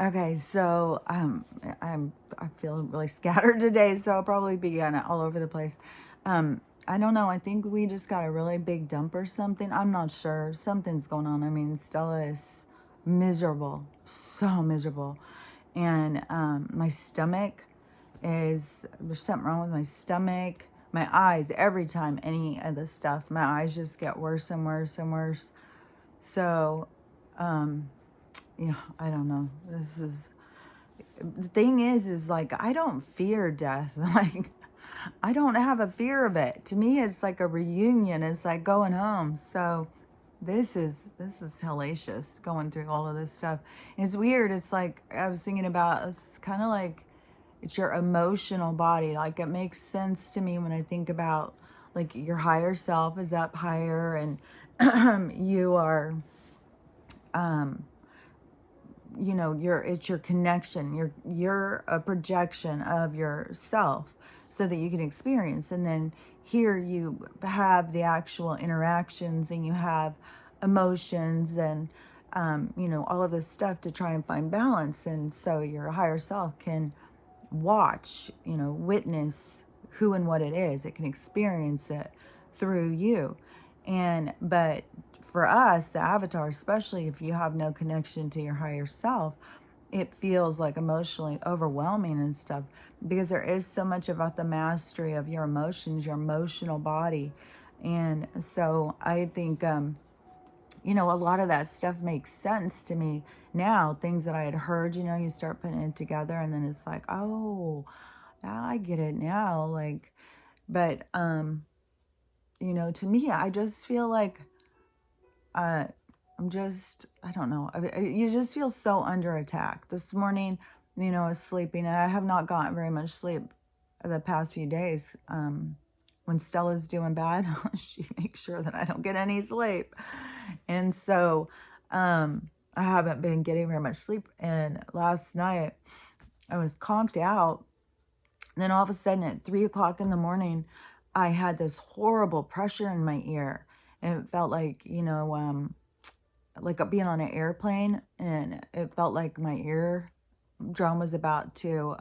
Okay, so I feel really scattered today, so I'll probably be kind of all over the place. I don't know. I think we just got a really big dump or something. I'm not sure. Something's going on. I mean, Stella is miserable, so miserable, and my stomach is there's something wrong with my stomach. My eyes, every time any of this stuff, my eyes just get worse and worse and worse. So, yeah, I don't know. This is the thing is like I don't fear death. Like I don't have a fear of it. To me it's like a reunion. It's like going home. So this is hellacious going through all of this stuff. And it's weird. It's like I was thinking about it's kind of like it's your emotional body. Like it makes sense to me when I think about like your higher self is up higher and you are it's your connection, you're a projection of yourself so that you can experience. And then here you have the actual interactions and you have emotions and all of this stuff to try and find balance. And so your higher self can watch, witness who and what it is. It can experience it through you. But for us, the avatar, especially if you have no connection to your higher self, it feels like emotionally overwhelming and stuff because there is so much about the mastery of your emotions, your emotional body. And so I think, a lot of that stuff makes sense to me now. Things that I had heard, you start putting it together and then it's like, oh, I get it now. Like, but, to me, I just feel like, uh, I don't know. You just feel so under attack. This morning, I was sleeping and I have not gotten very much sleep the past few days. When Stella's doing bad, she makes sure that I don't get any sleep. And so I haven't been getting very much sleep. And last night I was conked out. And then all of a sudden at 3 o'clock in the morning, I had this horrible pressure in my ear. And it felt like being on an airplane. And it felt like my eardrum was about to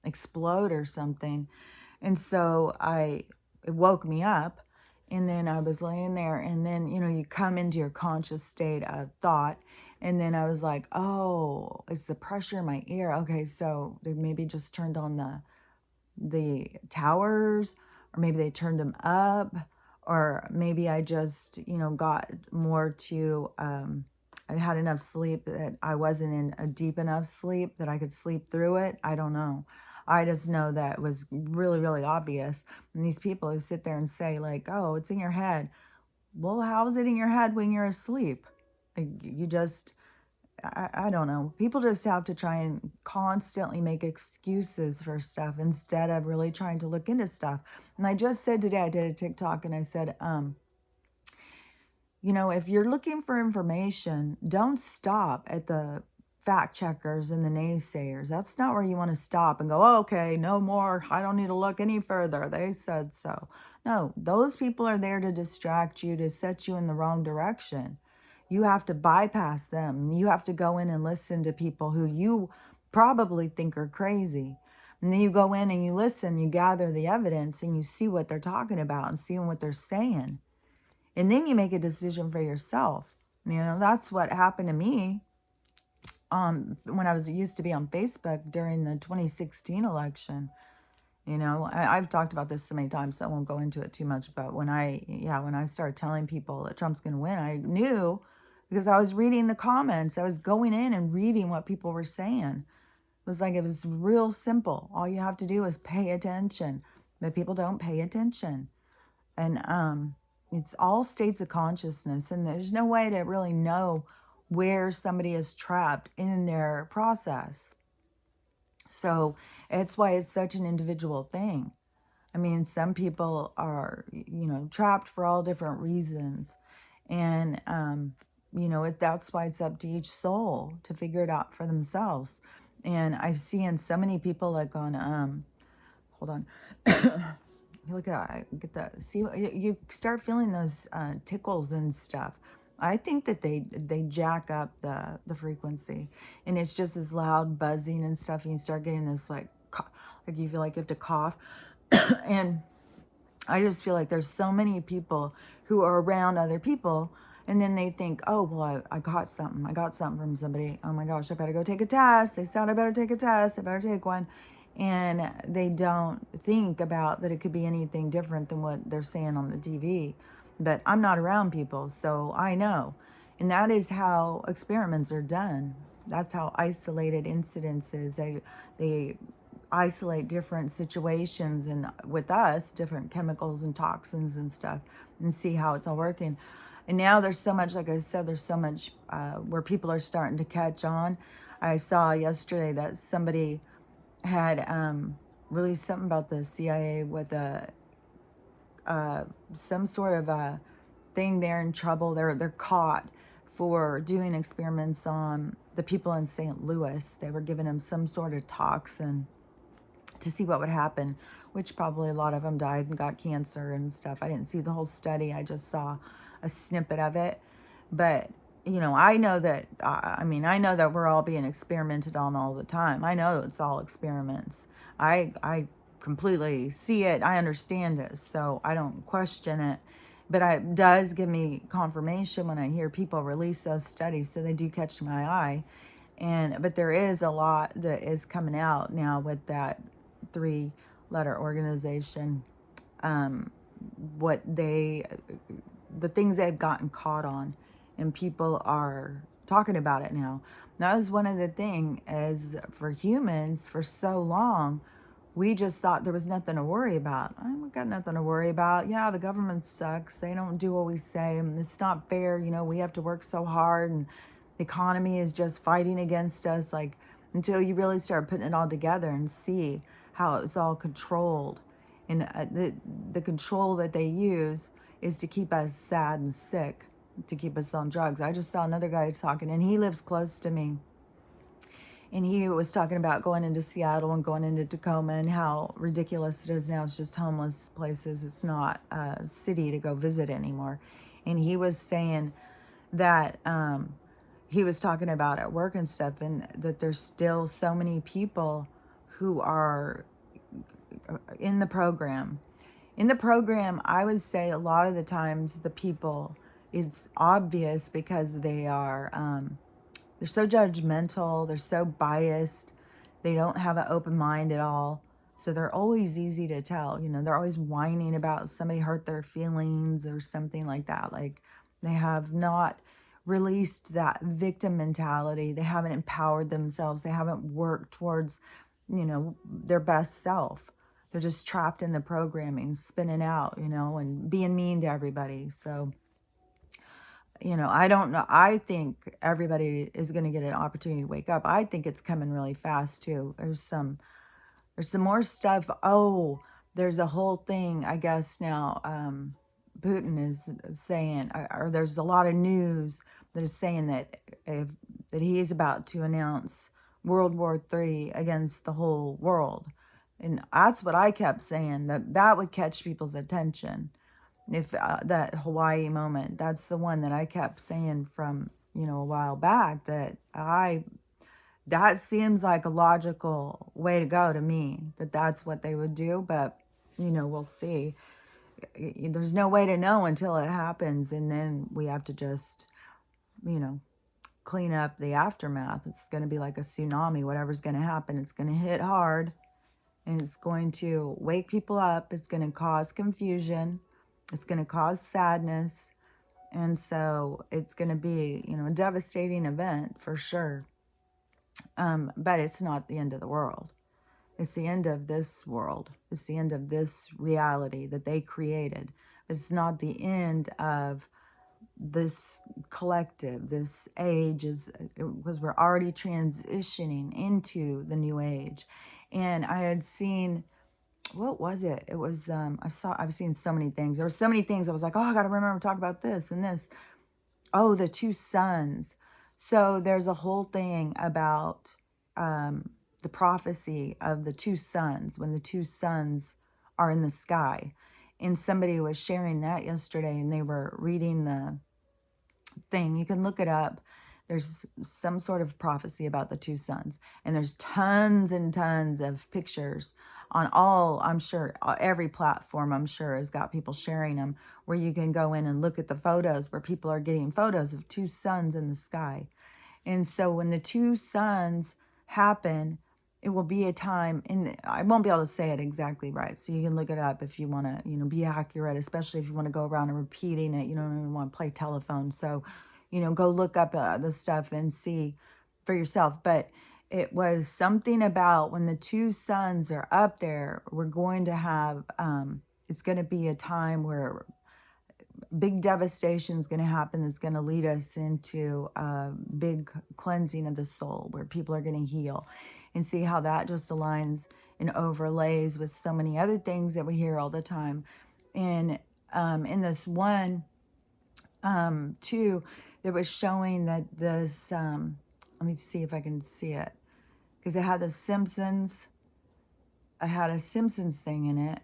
explode or something. And so it woke me up. And then I was laying there, and then, you come into your conscious state of thought. And then I was like, oh, it's the pressure in my ear. Okay, so they maybe just turned on the towers, or maybe they turned them up, or maybe I just, got more to, I had enough sleep that I wasn't in a deep enough sleep that I could sleep through it. I don't know. I just know that it was really, really obvious. And these people who sit there and say, like, oh, it's in your head. Well, how is it in your head when you're asleep? Like, you just, I don't know. People just have to try and constantly make excuses for stuff instead of really trying to look into stuff. And I just said today, I did a TikTok and I said, if you're looking for information, don't stop at the fact checkers and the naysayers. That's not where you want to stop and go, oh, okay, no more. I don't need to look any further. They said so. No, those people are there to distract you, to set you in the wrong direction. You have to bypass them. You have to go in and listen to people who you probably think are crazy. And then you go in and you listen, you gather the evidence, and you see what they're talking about and see what they're saying. And then you make a decision for yourself. That's what happened to me when I was used to be on Facebook during the 2016 election. I've talked about this so many times, so I won't go into it too much. But when I started telling people that Trump's going to win, I knew because I was reading the comments. I was going in and reading what people were saying. It was real simple. All you have to do is pay attention. But people don't pay attention. And it's all states of consciousness, and there's no way to really know where somebody is trapped in their process. So it's why it's such an individual thing. I mean, some people are, trapped for all different reasons. And, that's why it's up to each soul to figure it out for themselves. And I've seen so many people like on, hold on. Look at that. Get that. See, you start feeling those tickles and stuff. I think that they jack up the frequency, and it's just this loud buzzing and stuff, and you start getting this like like you feel like you have to cough, and I just feel like there's so many people who are around other people, and then they think, oh, well, I got something. I got something from somebody. Oh my gosh, I better go take a test. They said I better take a test. I better take one. And they don't think about that it could be anything different than what they're saying on the TV. But I'm not around people, so I know. And that is how experiments are done. That's how isolated incidences, they isolate different situations, and with us different chemicals and toxins and stuff, and see how it's all working. And now there's so much, like I said, there's so much where people are starting to catch on. I saw yesterday that somebody had released something about the CIA with a some sort of a thing. They're in trouble. They're caught for doing experiments on the people in St. Louis. They were giving them some sort of toxin to see what would happen, which probably a lot of them died and got cancer and stuff. I didn't see the whole study. I just saw a snippet of it. But, you know, I know that, I mean, I know that we're all being experimented on all the time. I know it's all experiments. I completely see it. I understand it. So I don't question it. But it does give me confirmation when I hear people release those studies. So they do catch my eye. But there is a lot that is coming out now with that 3-letter organization, what the things they've gotten caught on, and people are talking about it now. That was one of the things, is for humans for so long, we just thought there was nothing to worry about. We got nothing to worry about. Yeah, the government sucks. They don't do what we say. And it's not fair. You know, we have to work so hard, and the economy is just fighting against us. Like, until you really start putting it all together and see how it's all controlled. And the control that they use is to keep us sad and sick, to keep us on drugs. I just saw another guy talking, and he lives close to me. And he was talking about going into Seattle and going into Tacoma, and how ridiculous it is now. It's just homeless places. It's not a city to go visit anymore. And he was saying that he was talking about at work and stuff, and that there's still so many people who are in the program. In the program, I would say a lot of the times the people, it's obvious because they're so judgmental, they're so biased, they don't have an open mind at all. So they're always easy to tell. You know, they're always whining about somebody hurt their feelings or something like that. Like, they have not released that victim mentality. They haven't empowered themselves. They haven't worked towards, you know, their best self. They're just trapped in the programming, spinning out, you know, and being mean to everybody. So, you know, I don't know. I think everybody is going to get an opportunity to wake up. I think it's coming really fast too. There's some more stuff. Oh, there's a whole thing, I guess now, Putin is saying, or there's a lot of news that is saying that that he is about to announce World War III against the whole world. And that's what I kept saying, that would catch people's attention. If that Hawaii moment, that's the one that I kept saying from, you know, a while back, that seems like a logical way to go to me, that's what they would do. But, you know, we'll see. There's no way to know until it happens, and then we have to just, you know, clean up the aftermath. It's going to be like a tsunami. Whatever's going to happen, it's going to hit hard, and it's going to wake people up. It's going to cause confusion. It's going to cause sadness. And so it's going to be, you know, a devastating event for sure. But it's not the end of the world. It's the end of this world. It's the end of this reality that they created. It's not the end of this collective, this age, because we're already transitioning into the new age. And I had seen, what was it? It was, I've seen so many things. There were so many things. I was like, oh, I got to remember to talk about this and this. Oh, the two suns. So there's a whole thing about the prophecy of the two suns, when the two suns are in the sky. And somebody was sharing that yesterday, and they were reading thing. You can look it up. There's some sort of prophecy about the two suns, and there's tons and tons of pictures on all, I'm sure, every platform, I'm sure, has got people sharing them, where you can go in and look at the photos, where people are getting photos of two suns in the sky. And so when the two suns happen, it will be a time, and I won't be able to say it exactly right, so you can look it up if you want to, be accurate, especially if you want to go around and repeating it. You don't even want to play telephone. So, go look up the stuff and see for yourself. But it was something about when the two suns are up there, we're going to have, it's going to be a time where big devastation is going to happen. That's going to lead us into a big cleansing of the soul, where people are going to heal, and see how that just aligns and overlays with so many other things that we hear all the time. And in this one, too, that was showing that this, let me see if I can see it, because it had the Simpsons. I had a Simpsons thing in it.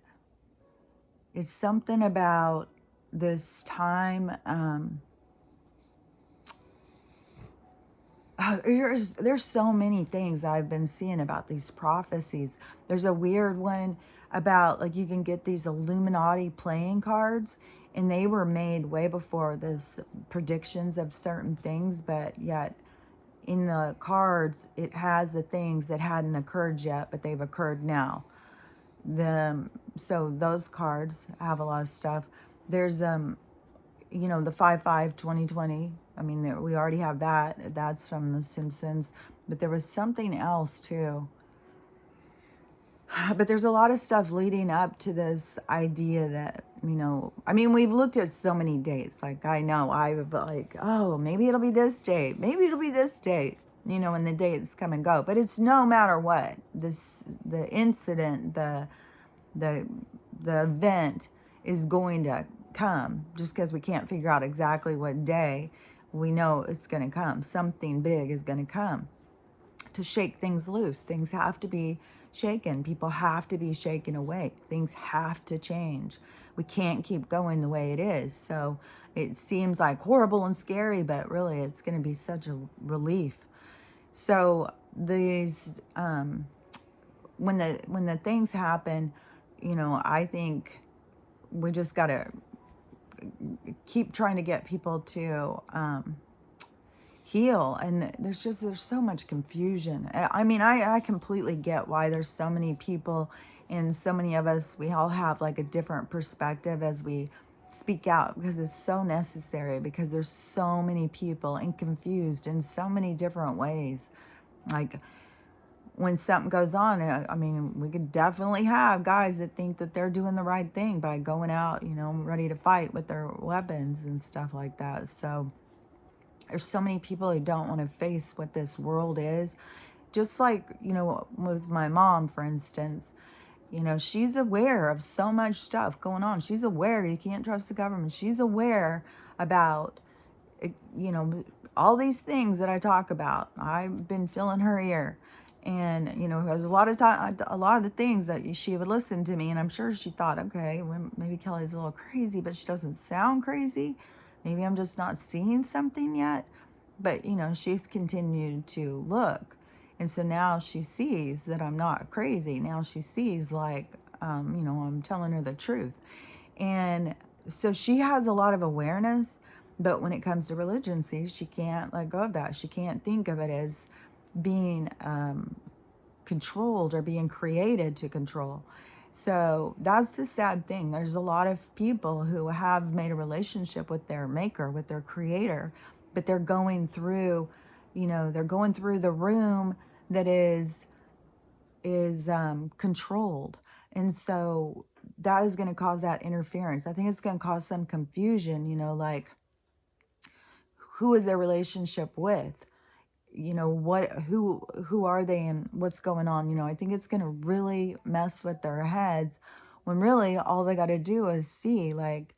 It's something about this time. There's so many things I've been seeing about these prophecies. There's a weird one about, like, you can get these Illuminati playing cards, and they were made way before this predictions of certain things, but yet in the cards it has the things that hadn't occurred yet, but they've occurred now. So those cards have a lot of stuff. There's the 5/5/2020. I mean, we already have that. That's from The Simpsons. But there was something else too. But there's a lot of stuff leading up to this idea that, I mean, we've looked at so many dates. Like, I know I've like, oh, maybe it'll be this date. Maybe it'll be this date, and the dates come and go. But it's no matter what. The incident, the event is going to come. Just because we can't figure out exactly what day, we know it's going to come. Something big is going to come to shake things loose. Things have to be shaken. People have to be shaken awake. Things have to change. We can't keep going the way it is. So it seems like horrible and scary, but really it's going to be such a relief. So these when the things happen, I think we just got to keep trying to get people to heal. And there's so much confusion. I mean, I completely get why there's so many people, and so many of us, we all have like a different perspective as we speak out, because it's so necessary, because there's so many people and confused in so many different ways. Like, when something goes on, I mean, we could definitely have guys that think that they're doing the right thing by going out, ready to fight with their weapons and stuff like that. So there's so many people who don't want to face what this world is. Just like, with my mom, for instance, she's aware of so much stuff going on. She's aware you can't trust the government. She's aware about, all these things that I talk about. I've been filling her ear. And, there's a lot of time, a lot of the things that she would listen to me, and I'm sure she thought, okay, well, maybe Kelly's a little crazy, but she doesn't sound crazy. Maybe I'm just not seeing something yet. But, she's continued to look. And so now she sees that I'm not crazy. Now she sees, like, I'm telling her the truth. And so she has a lot of awareness. But when it comes to religion, see, she can't let go of that. She can't think of it as being controlled or being created to control. So that's the sad thing. There's a lot of people who have made a relationship with their maker, with their creator, but they're going through, they're going through the room that is controlled. And so that is going to cause that interference. I think it's going to cause some confusion, like, who is their relationship with? Who are they and what's going on? I think it's going to really mess with their heads, when really all they got to do is see, like,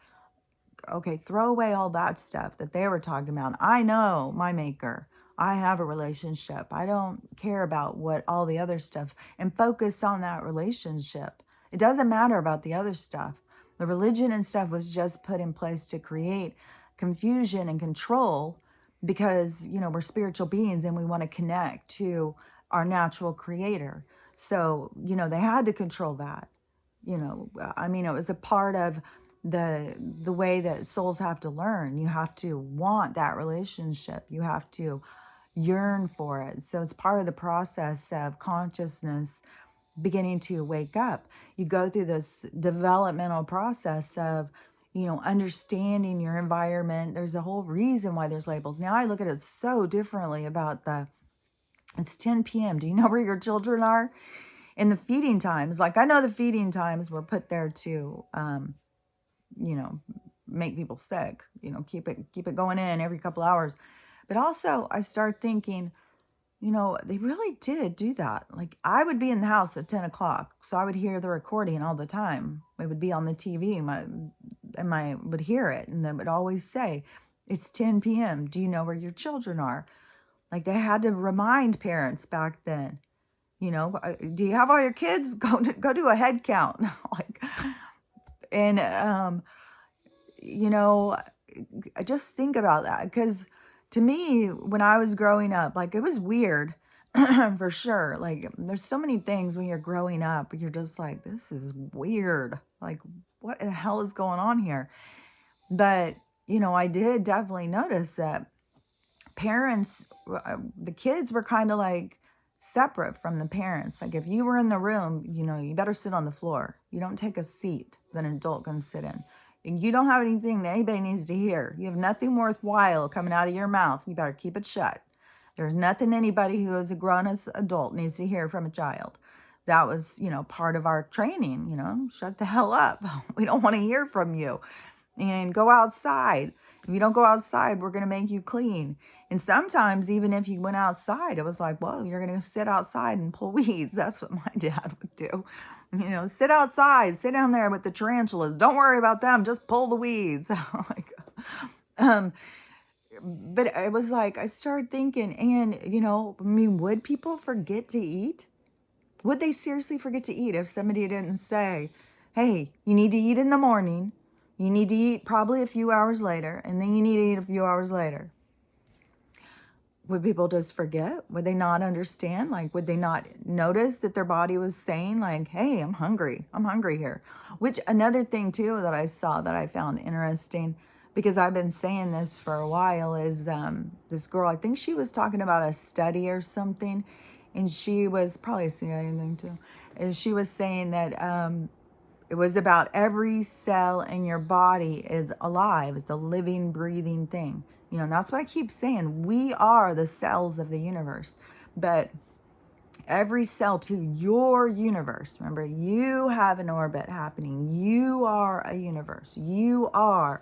okay, throw away all that stuff that they were talking about. I know my maker. I have a relationship. I don't care about what all the other stuff, and focus on that relationship. It doesn't matter about the other stuff. The religion and stuff was just put in place to create confusion and control because, we're spiritual beings and we want to connect to our natural creator. So, they had to control that. I mean, it was a part of the way that souls have to learn. You have to want that relationship. You have to yearn for it. So it's part of the process of consciousness beginning to wake up. You go through this developmental process of, understanding your environment. There's a whole reason why there's labels. Now I look at it so differently about it's 10 p.m. Do you know where your children are? In the feeding times, like I know the feeding times were put there to, make people sick, keep it going in every couple hours. But also I start thinking, they really did do that. Like I would be in the house at 10 o'clock. So I would hear the recording all the time. It would be on the TV and I would hear it. And they would always say, it's 10 p.m. Do you know where your children are? Like they had to remind parents back then, do you have all your kids? Go do a head count. Like, and, I just think about that because to me, when I was growing up, like it was weird for sure. Like there's so many things when you're growing up, you're just like, this is weird. Like what the hell is going on here? But, I did definitely notice that parents, the kids were kind of like separate from the parents. Like if you were in the room, you better sit on the floor. You don't take a seat that an adult can sit in. And you don't have anything that anybody needs to hear. You have nothing worthwhile coming out of your mouth. You better keep it shut. There's nothing anybody who is a grown adult needs to hear from a child. That was, part of our training, shut the hell up. We don't want to hear from you. And go outside. If you don't go outside, we're going to make you clean. And sometimes, even if you went outside, it was like, well, you're going to sit outside and pull weeds. That's what my dad would do. Sit outside, sit down there with the tarantulas. Don't worry about them. Just pull the weeds. Like, but it was like, I started thinking, and, would people forget to eat? Would they seriously forget to eat if somebody didn't say, hey, you need to eat in the morning. You need to eat probably a few hours later, and then you need to eat a few hours later. Would people just forget? Would they not understand? Like, would they not notice that their body was saying like, hey, I'm hungry here? Which another thing too that I saw that I found interesting, because I've been saying this for a while, is this girl, I think she was talking about a study or something, and she was probably a CIA thing too. And she was saying that it was about every cell in your body is alive. It's a living, breathing thing. And that's what I keep saying. We are the cells of the universe. But every cell to your universe, remember, you have an orbit happening. You are a universe. You are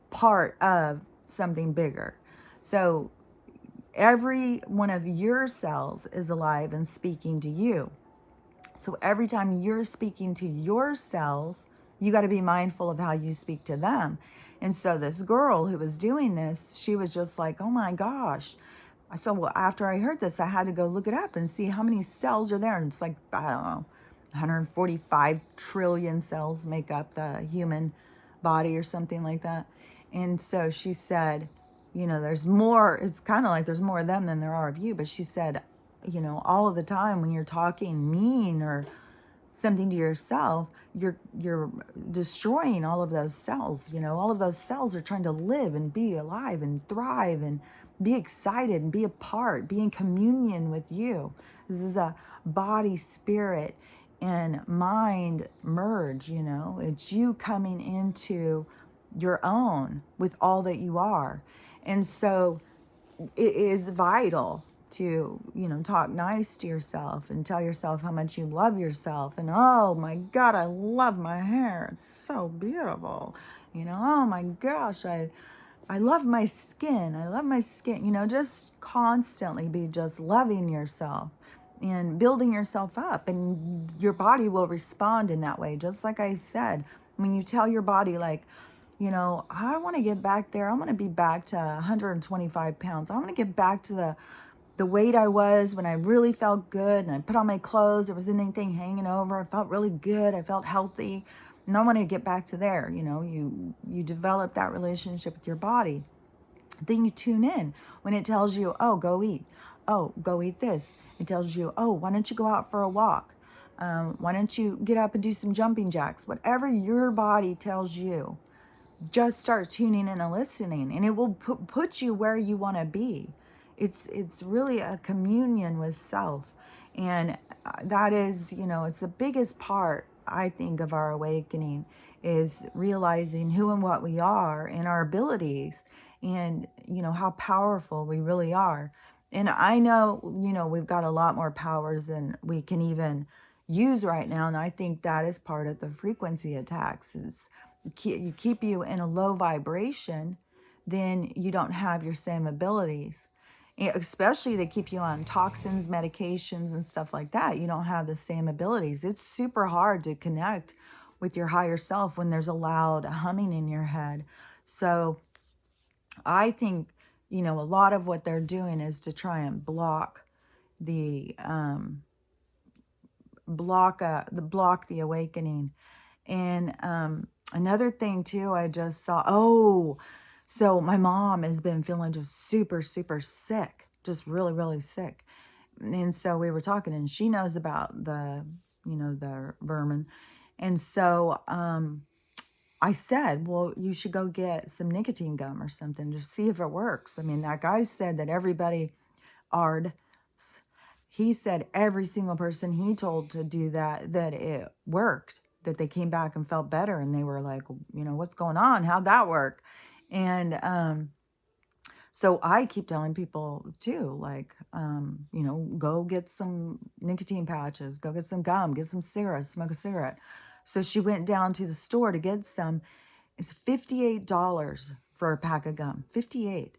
part of something bigger. So every one of your cells is alive and speaking to you. So every time you're speaking to your cells, you got to be mindful of how you speak to them. And so this girl who was doing this, she was just like, oh my gosh. So well, after I heard this, I had to go look it up and see how many cells are there. And it's like, I don't know, 145 trillion cells make up the human body or something like that. And so she said, there's more, it's kind of like there's more of them than there are of you. But she said, all of the time when you're talking mean or something to yourself, you're destroying all of those cells. All of those cells are trying to live and be alive and thrive and be excited and be a part, be in communion with you. This is a body, spirit, and mind merge. It's you coming into your own with all that you are. And so it is vital to, talk nice to yourself and tell yourself how much you love yourself. And, oh my God, I love my hair. It's so beautiful. Oh my gosh, I love my skin. I love my skin. Just constantly be just loving yourself and building yourself up. And your body will respond in that way. Just like I said, when you tell your body like, I want to get back there. I want to be back to 125 pounds. I want to get back to the weight I was when I really felt good and I put on my clothes. There wasn't anything hanging over. I felt really good. I felt healthy. And I want to get back to there. You know, you develop that relationship with your body. Then you tune in when it tells you, oh, go eat. Oh, go eat this. It tells you, oh, why don't you go out for a walk? Why don't you get up and do some jumping jacks? Whatever your body tells you, just start tuning in and listening, and it will put you where you want to be. It's really a communion with self, and that is, you know, it's the biggest part, I think, of our awakening, is realizing who and what we are and our abilities, and you know how powerful we really are. And I know, you know, we've got a lot more powers than we can even use right now, and I think that is part of the frequency attacks. Is you keep you in a low vibration, then you don't have your same abilities. Especially they keep you on toxins, medications, and stuff like that. You don't have the same abilities. It's super hard to connect with your higher self when there's a loud humming in your head. So I think, you know, a lot of what they're doing is to try and block the block the awakening. And another thing too, I just saw, oh, so my mom has been feeling just super, super sick, just really, really sick. And so we were talking, and she knows about the, you know, the vermin. And so I said, well, you should go get some nicotine gum or something to see if it works. I mean, that guy said that everybody, Ard, he said every single person he told to do that, that it worked, that they came back and felt better. And they were like, you know, what's going on? How'd that work? And so I keep telling people too, like, you know, go get some nicotine patches, go get some gum, get some cigarettes, smoke a cigarette. So she went down to the store to get some. It's $58 for a pack of gum, 58.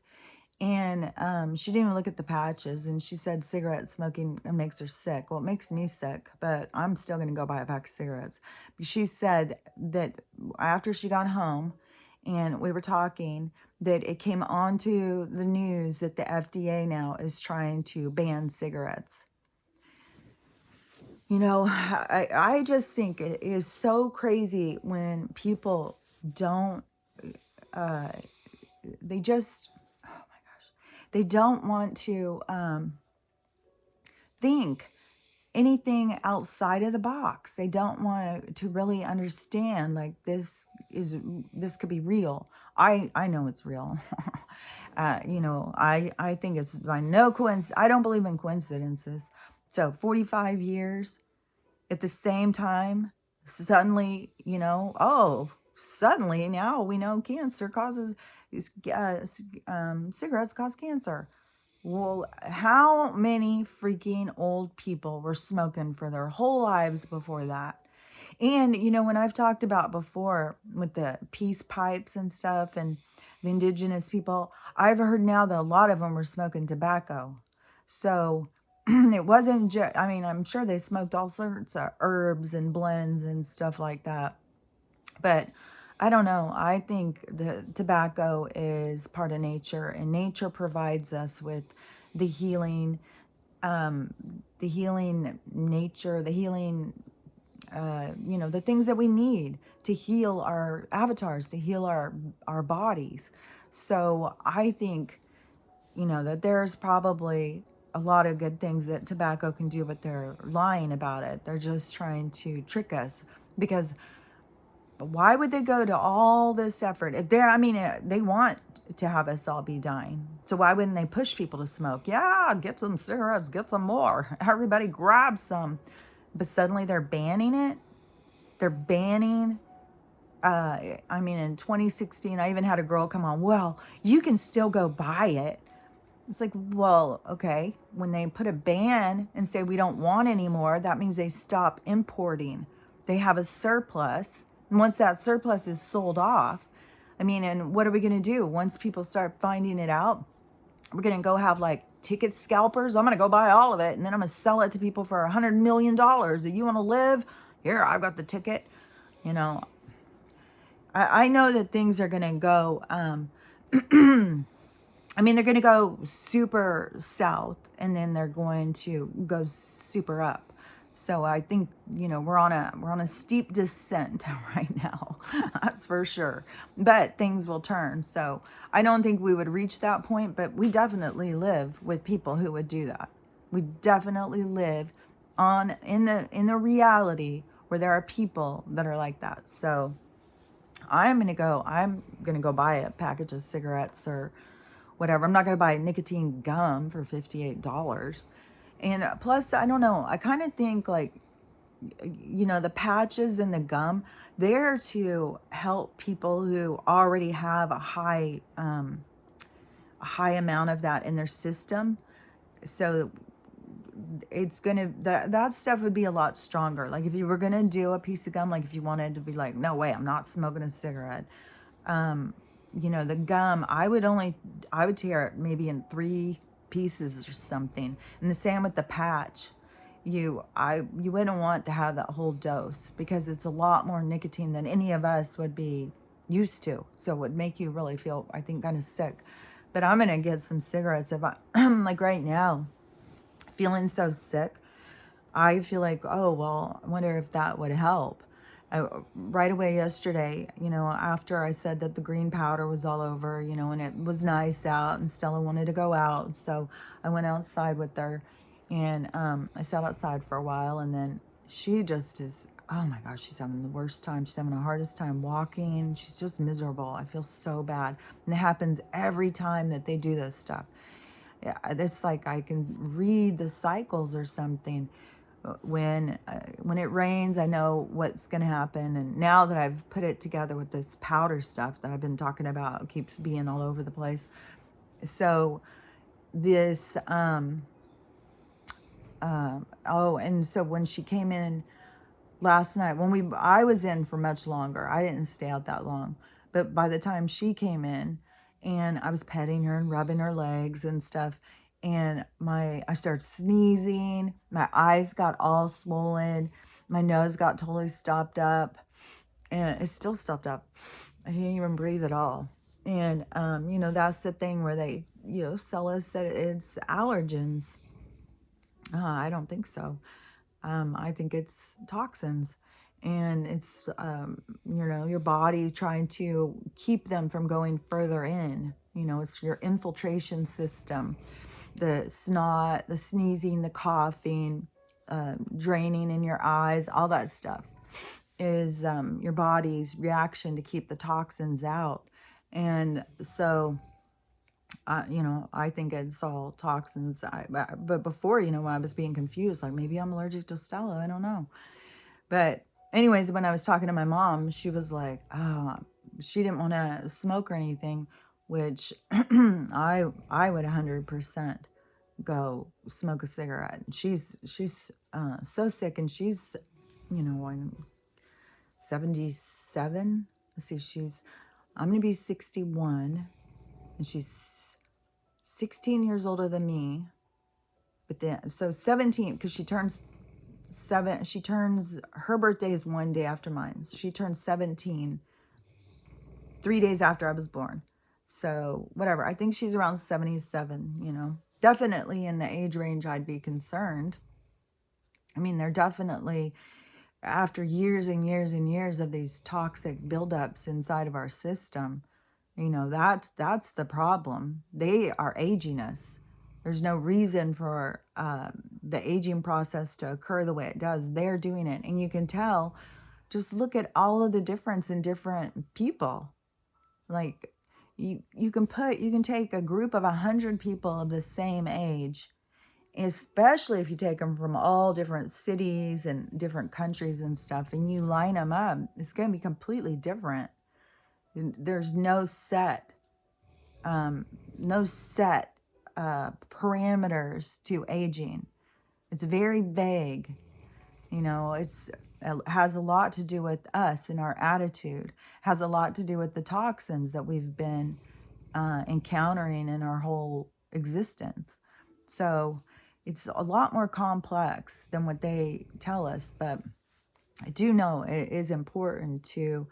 And she didn't even look at the patches, and she said cigarette smoking makes her sick. Well, it makes me sick, but I'm still going to go buy a pack of cigarettes. She said that after she got home and we were talking, that it came onto the news that the FDA now is trying to ban cigarettes. You know, I just think it is so crazy when people don't, they just, they don't want to think anything outside of the box. They don't want to really understand, like, this could be real. I know it's real. You know, I think it's by no coincidence. I don't believe in coincidences. So 45 years at the same time, suddenly, you know, oh, suddenly now we know cancer causes, cigarettes cause cancer. Well, how many freaking old people were smoking for their whole lives before that? And, you know, when I've talked about before with the peace pipes and stuff and the indigenous people, I've heard now that a lot of them were smoking tobacco. So it wasn't just, I mean, I'm sure they smoked all sorts of herbs and blends and stuff like that. But I don't know. I think the tobacco is part of nature, and nature provides us with the healing, the healing nature, the healing, you know, the things that we need to heal our avatars, to heal our bodies. So I think, you know, that there's probably a lot of good things that tobacco can do, but they're lying about it. They're just trying to trick us, because why would they go to all this effort? If they're, I mean, they want to have us all be dying. So why wouldn't they push people to smoke? Yeah, get some cigarettes, get some more. Everybody grab some. But suddenly they're banning it. They're banning, I mean, in 2016, I even had a girl come on, well, you can still go buy it. It's like, well, okay. When they put a ban and say we don't want any more, that means they stop importing. They have a surplus. And once that surplus is sold off, I mean, and what are we going to do? Once people start finding it out, we're going to go have like ticket scalpers. I'm going to go buy all of it, and then I'm going to sell it to people for $100 million. Do you want to live? Here, I've got the ticket. You know, I know that things are going to go, I mean, they're going to go super south, and then they're going to go super up. So I think, we're on a steep descent right now. That's for sure. But things will turn. So I don't think we would reach that point, but we definitely live with people who would do that. We definitely live in the reality where there are people that are like that. So I'm gonna go buy a package of cigarettes or whatever. I'm not gonna buy nicotine gum for $58. And plus, I don't know, I kind of think like, the patches and the gum, they're to help people who already have a high amount of that in their system. So it's gonna that stuff would be a lot stronger. Like if you were gonna do a piece of gum, like if you wanted to be like, no way, I'm not smoking a cigarette. The gum, I would tear it maybe in 3 pieces or something. And the same with the patch. You wouldn't want to have that whole dose because it's a lot more nicotine than any of us would be used to. So it would make you really feel, I think, kind of sick. But I'm gonna get some cigarettes if I like right now, feeling so sick. I feel like, oh, well, I wonder if that would help. Right away yesterday, after I said that the green powder was all over, and it was nice out and Stella wanted to go out. So I went outside with her and I sat outside for a while, and then she just is, oh my gosh, she's having the worst time. She's having the hardest time walking. She's just miserable. I feel so bad. And it happens every time that they do this stuff. Yeah, it's like I can read the cycles or something. When it rains, I know what's going to happen. And now that I've put it together with this powder stuff that I've been talking about, it keeps being all over the place. So this, oh, and so when she came in last night, I was in for much longer. I didn't stay out that long. But by the time she came in and I was petting her and rubbing her legs and stuff, and I started sneezing, my eyes got all swollen, my nose got totally stopped up, and it's still stopped up. I can't even breathe at all. And that's the thing where they, sell us that it's allergens. I don't think so. I think it's toxins, and it's your body trying to keep them from going further in. It's your infiltration system, the snot, the sneezing, the coughing, draining in your eyes, all that stuff is your body's reaction to keep the toxins out. And so I think it's all toxins. But before, when I was being confused, like maybe I'm allergic to Stella, I don't know. But anyways, when I was talking to my mom, she was like, oh, she didn't want to smoke or anything, which I would 100% go smoke a cigarette. She's so sick, and she's, I'm 77. Let's see, I'm going to be 61, and she's 16 years older than me. But then, so 17, because her birthday is one day after mine. She turned 17 3 days after I was born. So whatever, I think she's around 77, definitely in the age range I'd be concerned. I mean, they're definitely, after years and years and years of these toxic buildups inside of our system, that's the problem. They are aging us. There's no reason for the aging process to occur the way it does. They're doing it. And you can tell, just look at all of the difference in different people. Like you can take a group of 100 people of the same age, especially if you take them from all different cities and different countries and stuff, and you line them up, it's going to be completely different. There's no set parameters to aging. It's very vague. It has a lot to do with us and our attitude, has a lot to do with the toxins that we've been encountering in our whole existence. So it's a lot more complex than what they tell us, but I do know it is important to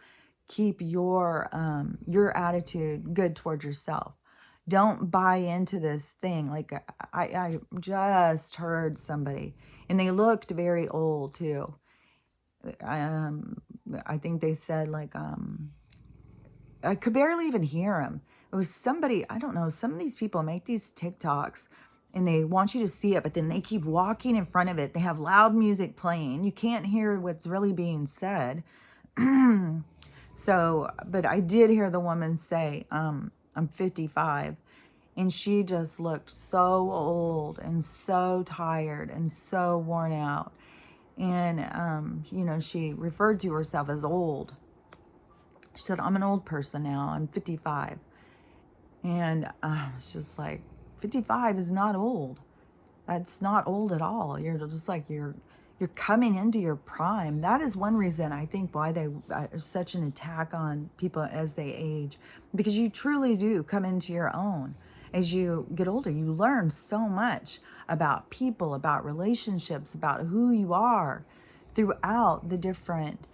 keep your attitude good towards yourself. Don't buy into this thing. Like I just heard somebody, and they looked very old too. Um, I think they said like I could barely even hear him. It was somebody, I don't know, some of these people make these TikToks and they want you to see it, but then they keep walking in front of it. They have loud music playing. You can't hear what's really being said. So, but I did hear the woman say, I'm 55. And she just looked so old and so tired and so worn out. And, you know, she referred to herself as old. She said, I'm an old person now. I'm 55. And it's just like, 55 is not old. That's not old at all. You're just like, you're coming into your prime. That is one reason I think why there's such an attack on people as they age, because you truly do come into your own. As you get older, you learn so much about people, about relationships, about who you are throughout the different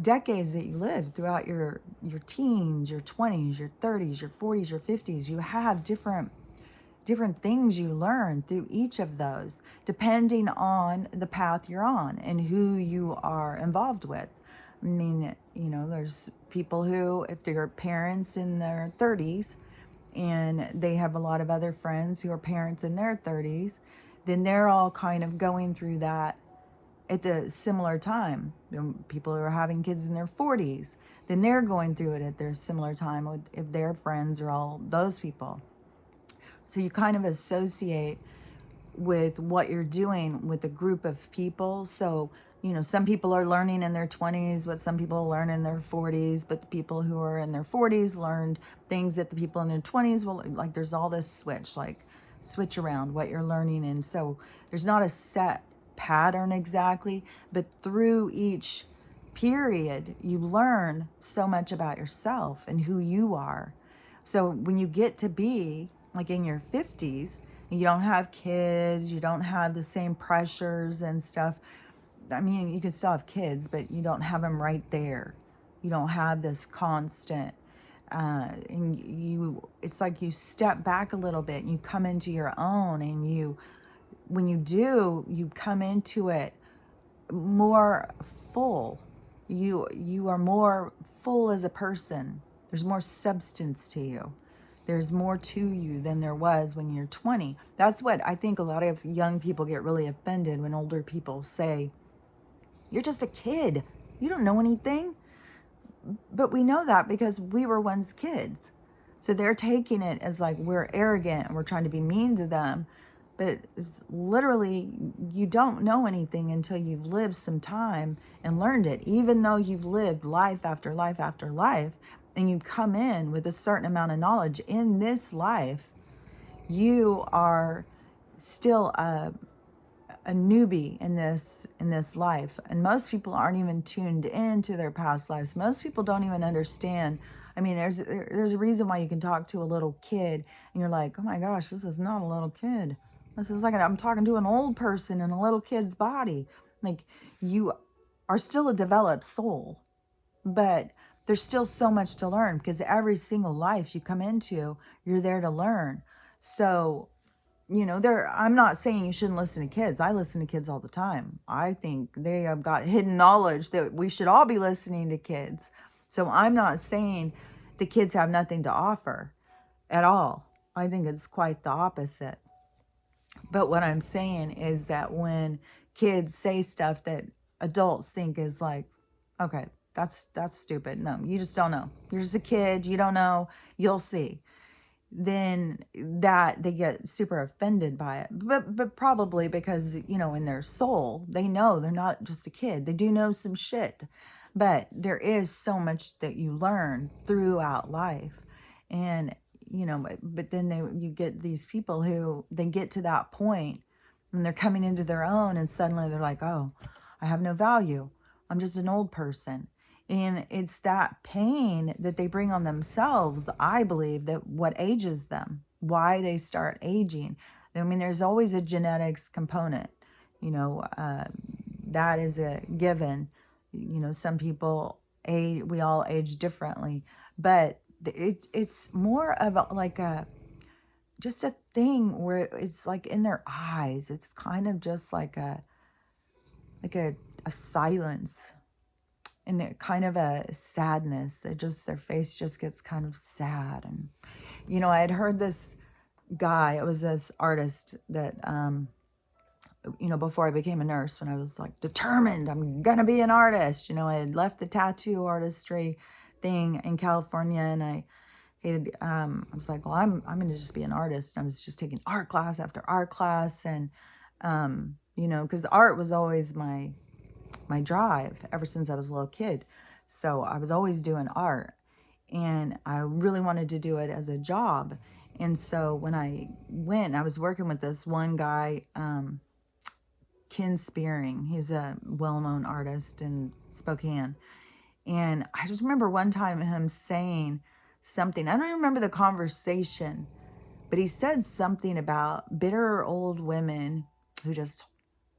decades that you live, throughout your teens, your 20s, your 30s, your 40s, your 50s. You have different things you learn through each of those, depending on the path you're on and who you are involved with. I mean, you know, there's people who, if they're parents in their 30s and they have a lot of other friends who are parents in their 30s, then they're all kind of going through that at the similar time. You know, people who are having kids in their 40s, then they're going through it at their similar time with, if their friends are all those people. So you kind of associate with what you're doing with a group of people. So, you know, some people are learning in their 20s what some people learn in their 40s, but the people who are in their 40s learned things that the people in their 20s will, like, there's all this switch around what you're learning. And so there's not a set pattern exactly, but through each period, you learn so much about yourself and who you are. So when you get to be like in your 50s, you don't have kids, you don't have the same pressures and stuff. I mean, you can still have kids, but you don't have them right there. You don't have this constant, and it's like you step back a little bit and you come into your own, and when you do, you come into it more full. You are more full as a person. There's more substance to you. There's more to you than there was when you're 20. That's what I think a lot of young people get really offended when older people say, you're just a kid. You don't know anything. But we know that because we were once kids. So they're taking it as like we're arrogant and we're trying to be mean to them. But it's literally, you don't know anything until you've lived some time and learned it. Even though you've lived life after life after life, and you come in with a certain amount of knowledge in this life, you are still a newbie in this life. And most people aren't even tuned into their past lives. Most people don't even understand. I mean, there's a reason why you can talk to a little kid and you're like, oh my gosh, this is not a little kid. This is like I'm talking to an old person in a little kid's body. Like, you are still a developed soul, but there's still so much to learn, because every single life you come into, you're there to learn. So, you know, I'm not saying you shouldn't listen to kids. I listen to kids all the time. I think they have got hidden knowledge that we should all be listening to kids. So I'm not saying the kids have nothing to offer at all. I think it's quite the opposite. But what I'm saying is that when kids say stuff that adults think is like, okay, that's stupid. No, you just don't know. You're just a kid. You don't know. You'll see. Then that they get super offended by it. But probably because, you know, in their soul, they know they're not just a kid. They do know some shit. But there is so much that you learn throughout life. And, you know, but then you get these people who they get to that point and they're coming into their own, and suddenly they're like, oh, I have no value. I'm just an old person. And it's that pain that they bring on themselves, I believe, that what ages them, why they start aging. I mean, there's always a genetics component, you know, that is a given. You know, some people we all age differently, but it's more of like just a thing where it's like in their eyes. It's kind of just like like a silence, and kind of a sadness. It just, their face just gets kind of sad. And I had heard this guy, it was this artist that before I became a nurse, when I was like determined I'm gonna be an artist. I had left the tattoo artistry thing in California, and I hated, I was like, well, I'm gonna just be an artist. I was just taking art class after art class, and because art was always my drive ever since I was a little kid. So I was always doing art, and I really wanted to do it as a job. And so when I went, I was working with this one guy, Ken Spearing. He's a well-known artist in Spokane. And I just remember one time him saying something. I don't even remember the conversation, but he said something about bitter old women who just,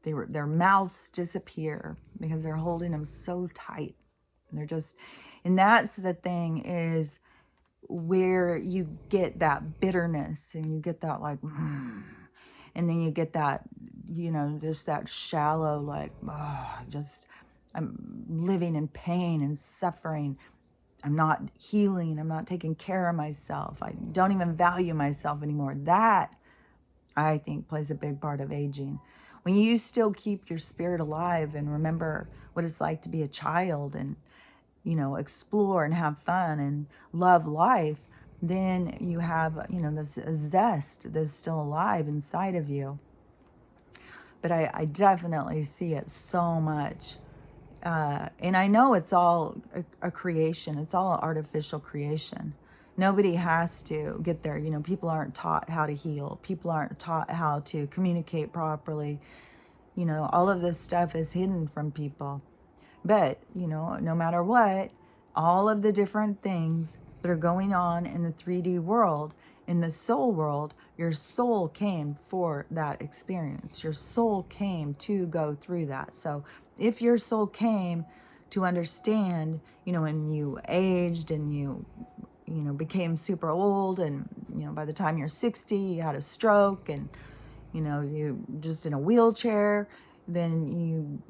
their mouths disappear because they're holding them so tight. And they're just, and that's the thing, is where you get that bitterness, and you get that like, and then you get that, just that shallow, like, oh, just, I'm living in pain and suffering. I'm not healing. I'm not taking care of myself. I don't even value myself anymore. That, I think, plays a big part of aging. When you still keep your spirit alive and remember what it's like to be a child, and, explore and have fun and love life, then you have, this zest that's still alive inside of you. But I definitely see it so much. And I know it's all a creation. It's all artificial creation. Nobody has to get there. People aren't taught how to heal. People aren't taught how to communicate properly. All of this stuff is hidden from people. But, no matter what, all of the different things that are going on in the 3D world, in the soul world, your soul came for that experience. Your soul came to go through that. So if your soul came to understand, when you aged and you became super old, and, by the time you're 60, you had a stroke, and, you just in a wheelchair, then you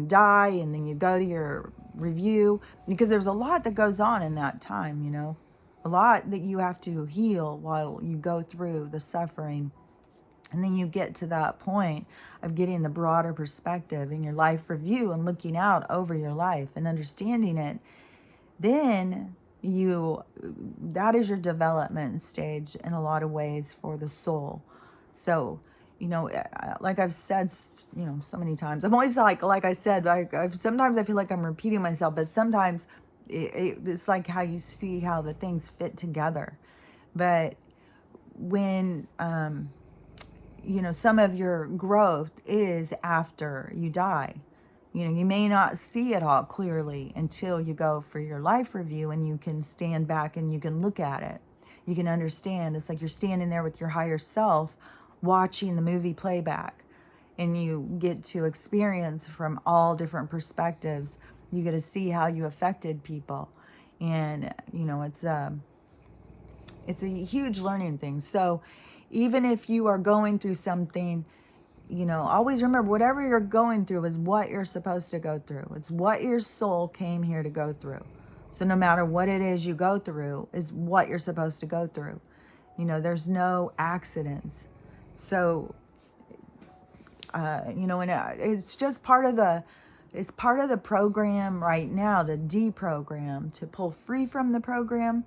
die, and then you go to your review, because there's a lot that goes on in that time, a lot that you have to heal while you go through the suffering. And then you get to that point of getting the broader perspective in your life review and looking out over your life and understanding it. Then that is your development stage in a lot of ways for the soul. So, like I've said, so many times, I'm always like I said, sometimes I feel like I'm repeating myself, but sometimes it's like how you see how the things fit together. But when, some of your growth is after you die. You may not see it all clearly until you go for your life review, and you can stand back and you can look at it. You can understand. It's like you're standing there with your higher self watching the movie playback, and you get to experience from all different perspectives. You get to see how you affected people. And, it's a huge learning thing. So even if you are going through something, always remember, whatever you're going through is what you're supposed to go through. It's what your soul came here to go through. So no matter what it is you go through is what you're supposed to go through. There's no accidents. So, and it's just it's part of the program right now to deprogram, to pull free from the program.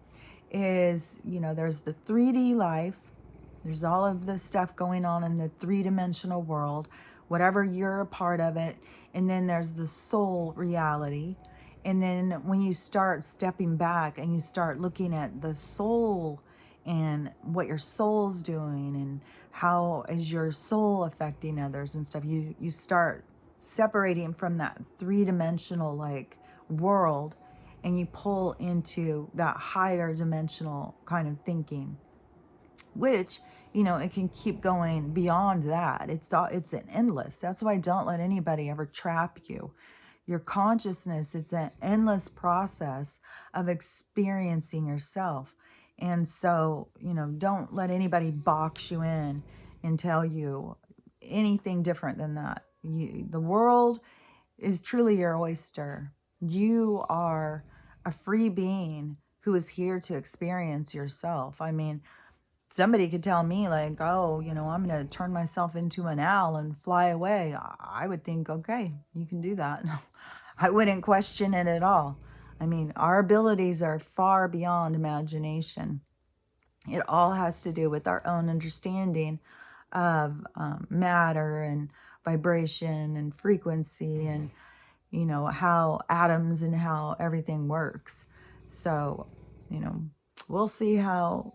Is, there's the 3D life. There's all of the stuff going on in the 3-dimensional world, whatever you're a part of it. And then there's the soul reality. And then when you start stepping back and you start looking at the soul and what your soul's doing and how is your soul affecting others and stuff, you start separating from that 3-dimensional like world, and you pull into that higher dimensional kind of thinking, which, it can keep going beyond that. It's an endless. That's why don't let anybody ever trap you. Your consciousness, it's an endless process of experiencing yourself. And so, you know, don't let anybody box you in and tell you anything different than that. The world is truly your oyster. You are a free being who is here to experience yourself. I mean, somebody could tell me like, oh, you know, I'm going to turn myself into an owl and fly away. I would think, okay, you can do that. I wouldn't question it at all. I mean, our abilities are far beyond imagination. It all has to do with our own understanding of matter and vibration and frequency and, you know, how atoms and how everything works. So, you know, we'll see how.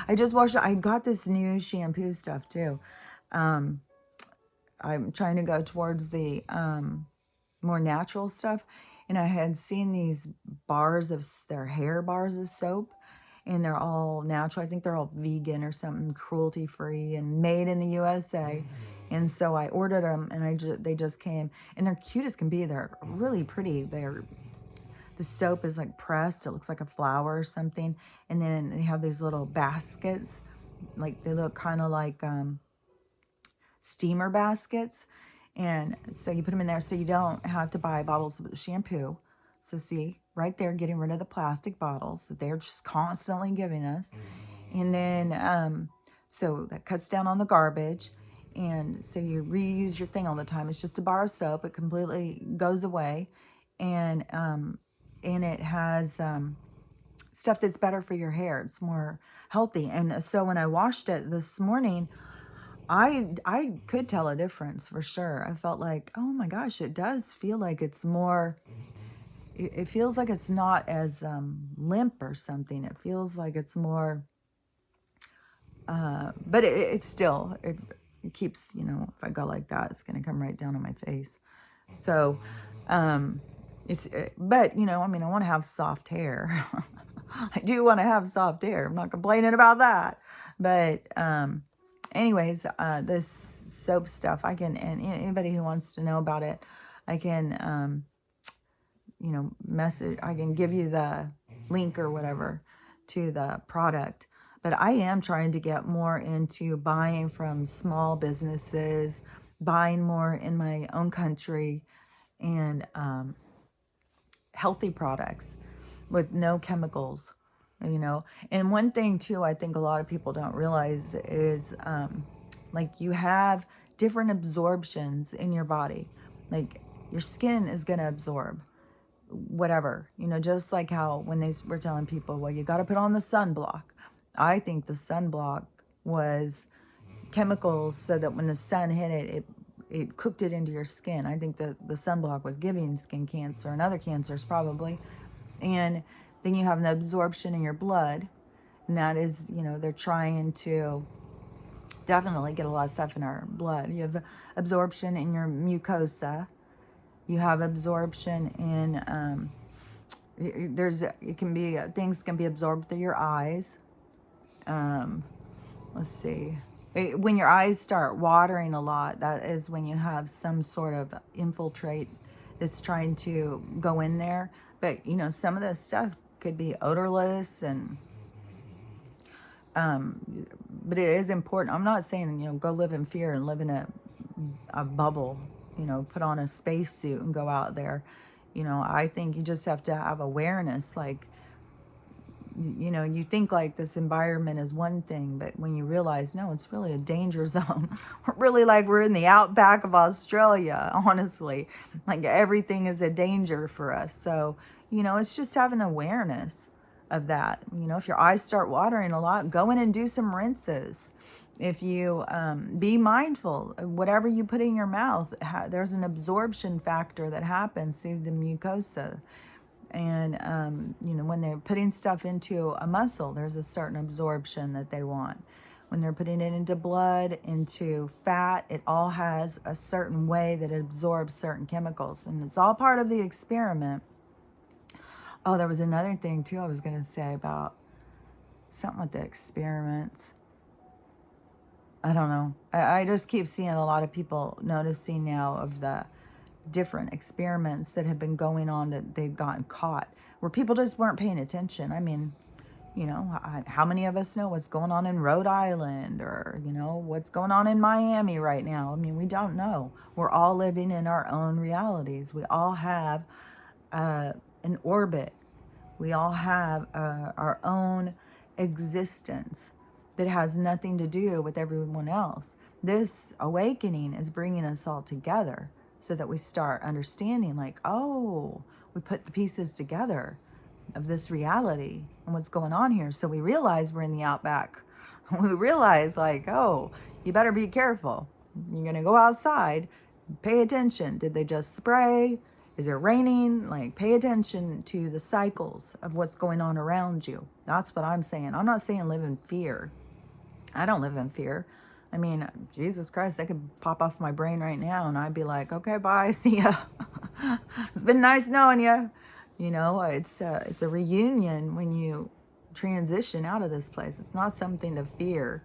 I just watched, I got this new shampoo stuff too. I'm trying to go towards the more natural stuff. And I had seen these bars of, their hair bars of soap. And they're all natural. I think they're all vegan or something, cruelty free and made in the USA. And so I ordered them, and they just came, and they're cute as can be. They're really pretty. The soap is like pressed. It looks like a flower or something. And then they have these little baskets, like they look kind of like steamer baskets. And so you put them in there so you don't have to buy bottles of shampoo. So see, right there, getting rid of the plastic bottles that they're just constantly giving us. And then, so that cuts down on the garbage. And so you reuse your thing all the time. It's just a bar of soap. It completely goes away. And it has stuff that's better for your hair. It's more healthy. And so when I washed it this morning, I could tell a difference for sure. I felt like, oh my gosh, it does feel like it's more, it feels like it's not as limp or something. It feels like it's more, but it's still, it keeps, you know, if I go like that, it's going to come right down on my face. So, but you know, I mean, I want to have soft hair. I do want to have soft hair. I'm not complaining about that. But, anyways, this soap stuff, I can, and anybody who wants to know about it, I can, you know, I can give you the link or whatever to the product. But I am trying to get more into buying from small businesses, buying more in my own country, and healthy products with no chemicals, you know. And one thing too, I think a lot of people don't realize is like you have different absorptions in your body. Like your skin is going to absorb whatever, you know, just like how when they were telling people, well, you got to put on the sunblock. I think the sunblock was chemicals so that when the sun hit it, it cooked it into your skin. I think that the sunblock was giving skin cancer and other cancers probably. And then you have an absorption in your blood. And that is, you know, they're trying to definitely get a lot of stuff in our blood. You have absorption in your mucosa. You have absorption in, it can be, things can be absorbed through your eyes. Let's see. When your eyes start watering a lot, that is when you have some sort of infiltrate that's trying to go in there. But, you know, some of this stuff could be odorless and, but it is important. I'm not saying, you know, go live in fear and live in a bubble, you know, put on a spacesuit and go out there. You know, I think you just have to have awareness, like, you know, you think like this environment is one thing, but when you realize, no, it's really a danger zone. We're really like we're in the outback of Australia, honestly. Like everything is a danger for us. So, you know, it's just having awareness of that. You know, if your eyes start watering a lot, go in and do some rinses. If you be mindful, whatever you put in your mouth, there's an absorption factor that happens through the mucosa. And, you know, when they're putting stuff into a muscle, there's a certain absorption that they want. When they're putting it into blood, into fat, it all has a certain way that it absorbs certain chemicals. And it's all part of the experiment. Oh, there was another thing, too, I was going to say about something with the experiments. I don't know. I just keep seeing a lot of people noticing now of the different experiments that have been going on that they've gotten caught where people just weren't paying attention. I mean, You know, how many of us know what's going on in Rhode Island, or, you know, what's going on in Miami right now? I mean, we don't know. We're all living in our own realities. We all have an orbit. We all have our own existence that has nothing to do with everyone else. This awakening is bringing us all together so that we start understanding, like, oh, we put the pieces together of this reality and what's going on here. So we realize we're in the outback. We realize, like, oh, you better be careful. You're going to go outside. Pay attention. Did they just spray? Is it raining? Like, pay attention to the cycles of what's going on around you. That's what I'm saying. I'm not saying live in fear. I don't live in fear. I mean, Jesus Christ, they could pop off my brain right now and I'd be like, okay, bye, see ya. It's been nice knowing you. You know, it's a reunion when you transition out of this place. It's not something to fear.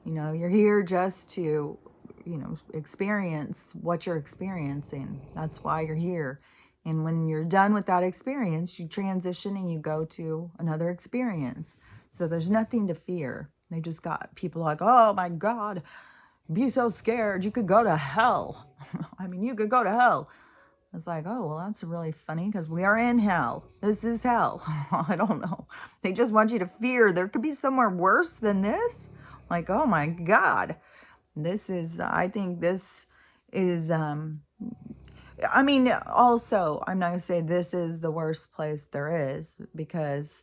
You know, you're here just to, you know, experience what you're experiencing. That's why you're here. And when you're done with that experience, you transition and you go to another experience. So there's nothing to fear. They just got people like, oh my God, be so scared. You could go to hell. I mean, you could go to hell. It's like, oh, well, that's really funny because we are in hell. This is hell. I don't know. They just want you to fear there could be somewhere worse than this. Like, oh my God. I think this is, I mean, also, I'm not going to say this is the worst place there is, because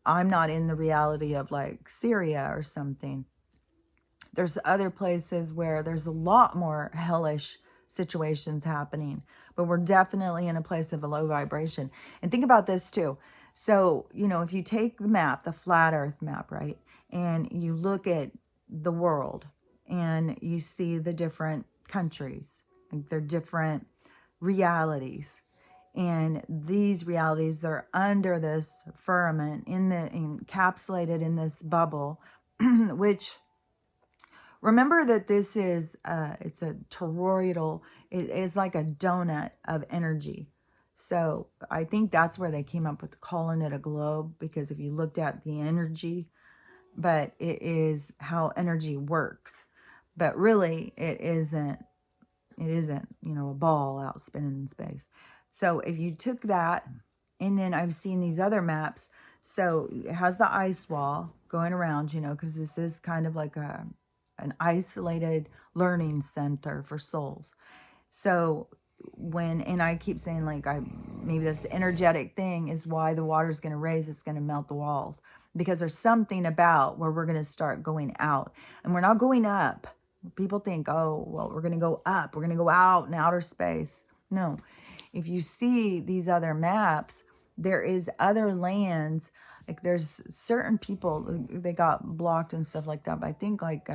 I'm not in the reality of like Syria or something. There's other places where there's a lot more hellish situations happening, but we're definitely in a place of a low vibration. And think about this too. So, you know, if you take the map, the flat earth map, right, and you look at the world and you see the different countries, like they're different realities. And these realities, they're under this firmament, encapsulated in this bubble, which, remember that this is, it's a toroidal, it is like a donut of energy. So I think that's where they came up with calling it a globe, because if you looked at the energy, but it is how energy works. But really, it isn't, you know, a ball out spinning in space. So if you took that, and then I've seen these other maps, so it has the ice wall going around, you know, because this is kind of like an isolated learning center for souls. So and I keep saying, like, maybe this energetic thing is why the water's going to raise, it's going to melt the walls, because there's something about where we're going to start going out, and we're not going up. People think, oh, well, we're going to go up, we're going to go out in outer space. No, if you see these other maps, there is other lands. Like, there's certain people, they got blocked and stuff like that. But I think, like,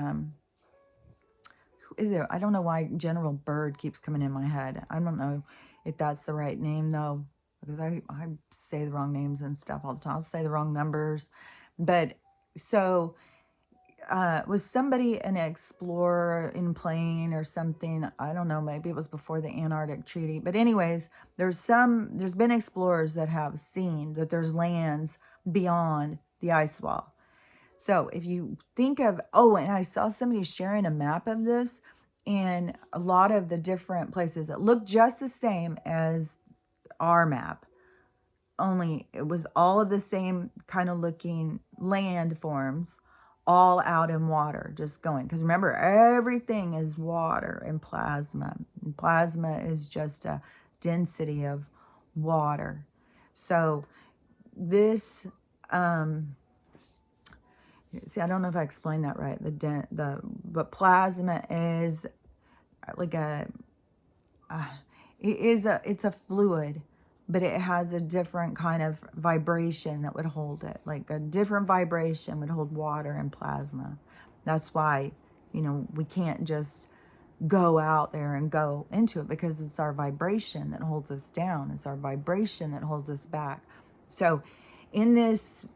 is there, I don't know why General Bird keeps coming in my head. I don't know if that's the right name, though, because I say the wrong names and stuff all the time. I'll say the wrong numbers. But so was somebody an explorer in plane or something? I don't know. Maybe it was before the Antarctic Treaty. But anyways, there's been explorers that have seen that there's lands beyond the ice wall. So if you think of, oh, and I saw somebody sharing a map of this, and a lot of the different places that look just the same as our map, only it was all of the same kind of looking landforms, all out in water, just going. Because remember, everything is water and plasma. And plasma is just a density of water. So this, see, I don't know if I explained that right. But plasma is like it's a fluid, but it has a different kind of vibration that would hold it. Like a different vibration would hold water and plasma. That's why, you know, we can't just go out there and go into it, because it's our vibration that holds us down. It's our vibration that holds us back. So in this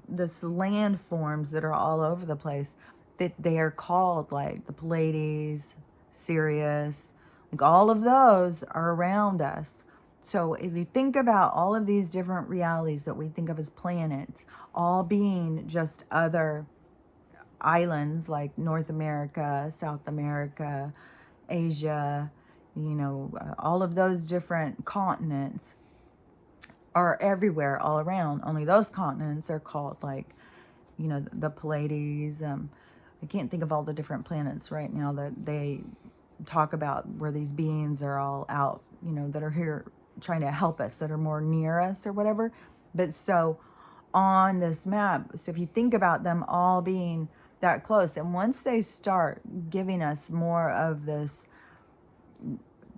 landforms that are all over the place, that they are called, like the Pleiades, Sirius, like all of those are around us. So if you think about all of these different realities that we think of as planets, all being just other islands like North America, South America, Asia, all of those different continents are everywhere all around. Only those continents are called like, the Pleiades. I can't think of all the different planets right now that they talk about where these beings are all out, that are here trying to help us, that are more near us or whatever. But so on this map, so if you think about them all being that close, and once they start giving us more of this,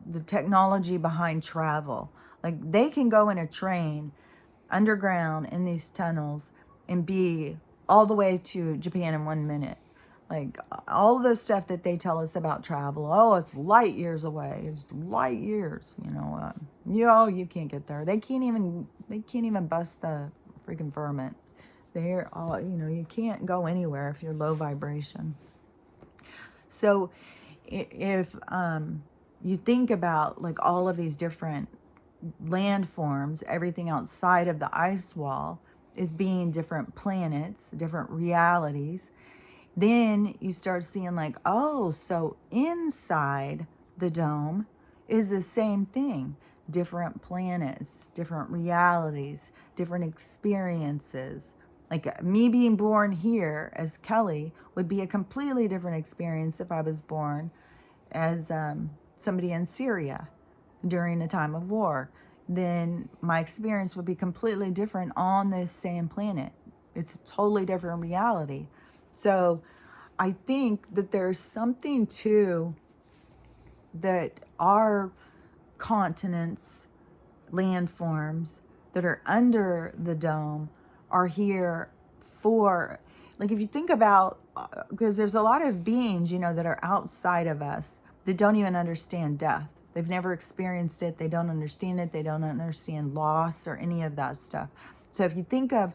the technology behind travel, like they can go in a train underground in these tunnels and be all the way to Japan in 1 minute. Like all the stuff that they tell us about travel, oh, it's light years away. It's light years. You can't get there. They can't even bust the freaking firmament. They're all, you can't go anywhere if you're low vibration. So if you think about like all of these different landforms, everything outside of the ice wall is being different planets, different realities, then you start seeing like, oh, so inside the dome is the same thing. Different planets, different realities, different experiences. Like me being born here as Kelly would be a completely different experience if I was born as somebody in Syria during a time of war. Then my experience would be completely different on this same planet. It's a totally different reality. So I think that there's something to that our continents, landforms that are under the dome are here for, like if you think about, because there's a lot of beings, that are outside of us that don't even understand death. They've never experienced it. They don't understand it. They don't understand loss or any of that stuff. So if you think of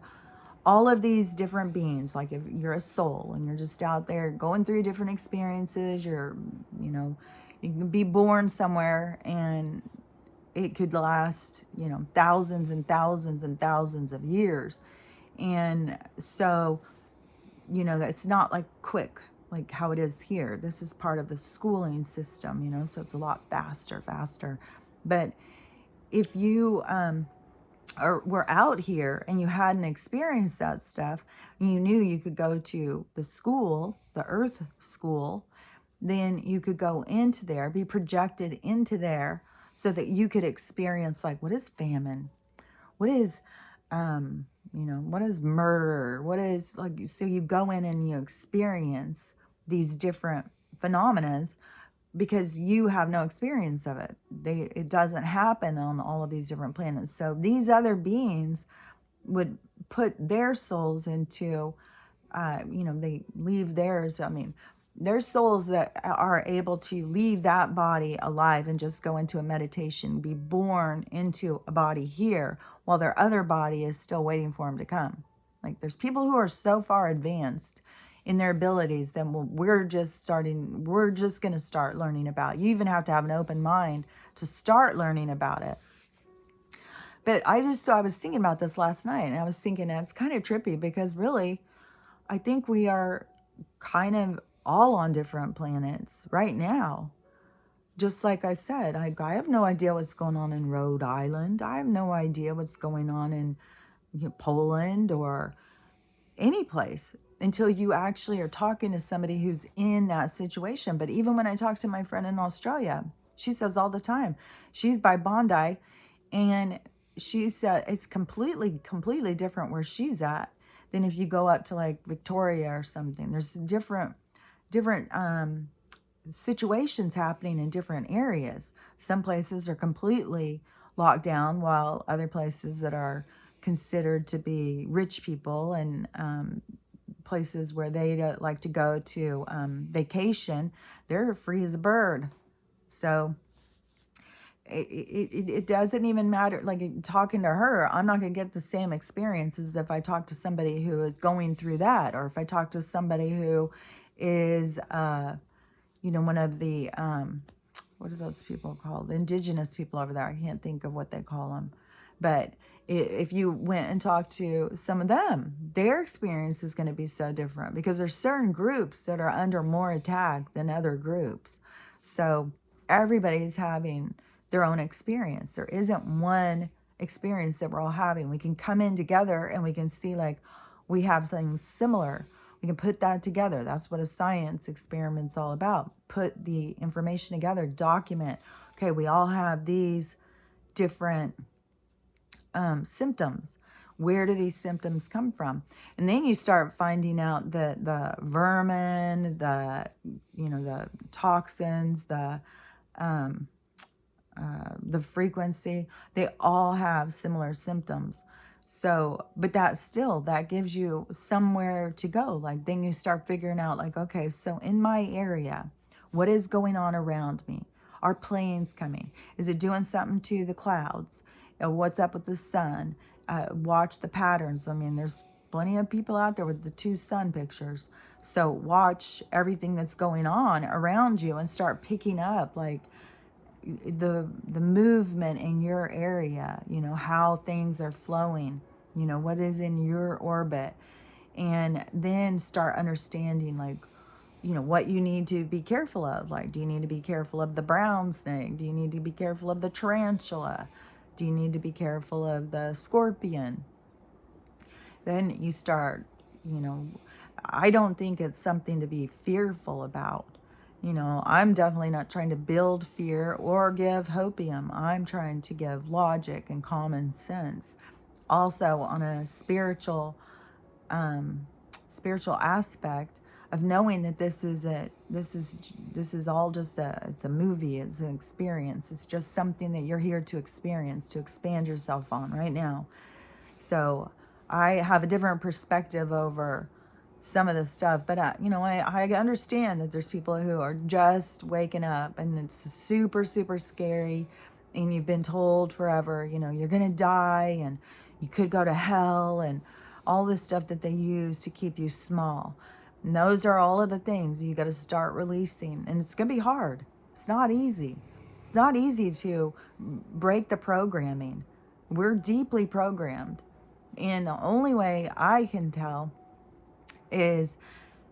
all of these different beings, like if you're a soul and you're just out there going through different experiences, you can be born somewhere and it could last, thousands and thousands and thousands of years. And so, it's not like quick, like how it is here. This is part of the schooling system, so it's a lot faster. But if you were out here and you hadn't experienced that stuff, and you knew you could go to the school, the earth school, then you could go into there, be projected into there so that you could experience like, what is famine? What is, what is murder? What is like, so you go in and you experience these different phenomena because you have no experience of it. It doesn't happen on all of these different planets. So these other beings would put their souls into, they leave theirs. I mean, there's souls that are able to leave that body alive and just go into a meditation, be born into a body here while their other body is still waiting for them to come. Like there's people who are so far advanced in their abilities that we're just going to start learning about. You even have to have an open mind to start learning about it. But I was thinking about this last night, and I was thinking it's kind of trippy because really, I think we are kind of all on different planets right now. Just like I said, I have no idea what's going on in Rhode Island. I have no idea what's going on in Poland or any place until you actually are talking to somebody who's in that situation. But even when I talk to my friend in Australia, she says all the time, she's by Bondi, and she said it's completely different where she's at than if you go up to like Victoria or something. There's different situations happening in different areas. Some places are completely locked down, while other places that are considered to be rich people and places where they like to go to vacation, they're free as a bird. So it doesn't even matter. Like talking to her, I'm not going to get the same experience as if I talk to somebody who is going through that, or if I talk to somebody who is, one of the, what are those people called? Indigenous people over there. I can't think of what they call them. But if you went and talked to some of them, their experience is going to be so different, because there's certain groups that are under more attack than other groups. So everybody's having their own experience. There isn't one experience that we're all having. We can come in together and we can see, like, we have things similar. We can put that together. That's what a science experiment's all about. Put the information together, document. Okay, we all have these different symptoms. Where do these symptoms come from? And then you start finding out that the vermin, the toxins, the frequency, they all have similar symptoms. So, but that gives you somewhere to go. Like, then you start figuring out, like, okay, so in my area, what is going on around me? Are planes coming? Is it doing something to the clouds? What's up with the sun? Watch the patterns. I mean, there's plenty of people out there with the 2 sun pictures. So watch everything that's going on around you and start picking up, like, the movement in your area, how things are flowing, what is in your orbit. And then start understanding, like, what you need to be careful of. Like, do you need to be careful of the brown snake? Do you need to be careful of the tarantula? Do you need to be careful of the scorpion? Then you start, I don't think it's something to be fearful about. I'm definitely not trying to build fear or give hopium. I'm trying to give logic and common sense. Also, on a spiritual aspect of knowing that this is all just it's a movie, it's an experience. It's just something that you're here to experience, to expand yourself on right now. So I have a different perspective over some of the stuff, but I understand that there's people who are just waking up and it's super, super scary, and you've been told forever, you're gonna die and you could go to hell, and all this stuff that they use to keep you small. And those are all of the things you got to start releasing, and it's gonna be hard. It's not easy. It's not easy to break the programming. We're deeply programmed, and the only way I can tell is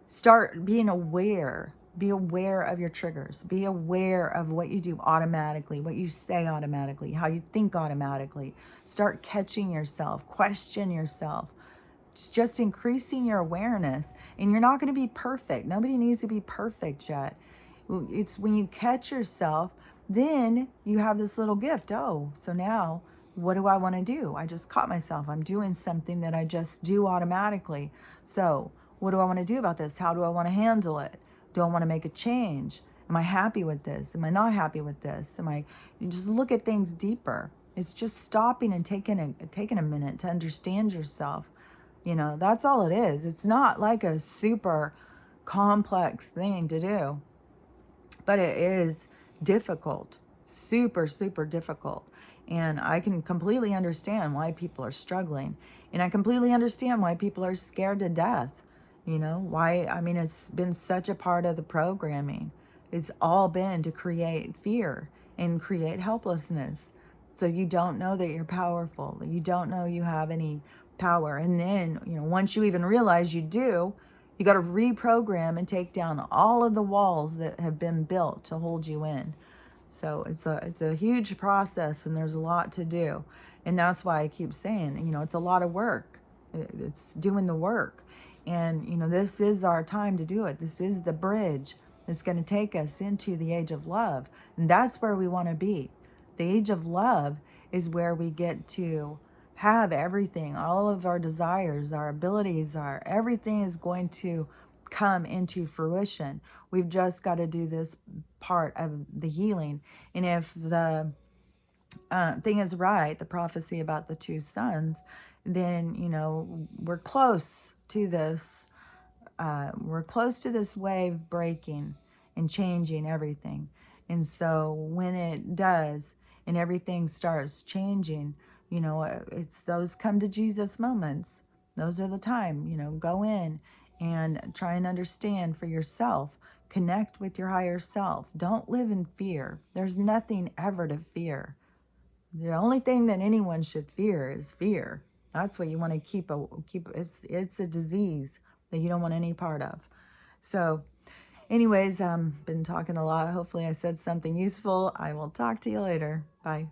start being aware. Be aware of your triggers. Be aware of what you do automatically, what you say automatically, how you think automatically. Start catching yourself, question yourself. It's just increasing your awareness. And you're not going to be perfect. Nobody needs to be perfect yet. It's when you catch yourself, then you have this little gift. Oh, so now what do I want to do? I just caught myself. I'm doing something that I just do automatically. So what do I want to do about this? How do I want to handle it? Do I want to make a change? Am I happy with this? Am I not happy with this? You just look at things deeper. It's just stopping and taking a minute to understand yourself. That's all it is. It's not like a super complex thing to do, but it is difficult, super, super difficult. And I can completely understand why people are struggling. And I completely understand why people are scared to death. It's been such a part of the programming. It's all been to create fear and create helplessness. So you don't know that you're powerful. You don't know you have any power. And then, once you even realize you do, you got to reprogram and take down all of the walls that have been built to hold you in. So it's a huge process, and there's a lot to do. And that's why I keep saying, it's a lot of work. It's doing the work. And, this is our time to do it. This is the bridge that's going to take us into the age of love. And that's where we want to be. The age of love is where we get to have everything, all of our desires, our abilities, everything is going to come into fruition. We've just got to do this part of the healing. And if the thing is right, the prophecy about the 2 sons, then, we're close to this. We're close to this wave breaking and changing everything. And so when it does and everything starts changing, it's those come to Jesus moments. Those are the time, go in and try and understand for yourself. Connect with your higher self. Don't live in fear. There's nothing ever to fear. The only thing that anyone should fear is fear. That's what you want to keep. It's a disease that you don't want any part of. So anyways, been talking a lot. Hopefully I said something useful. I will talk to you later. Bye.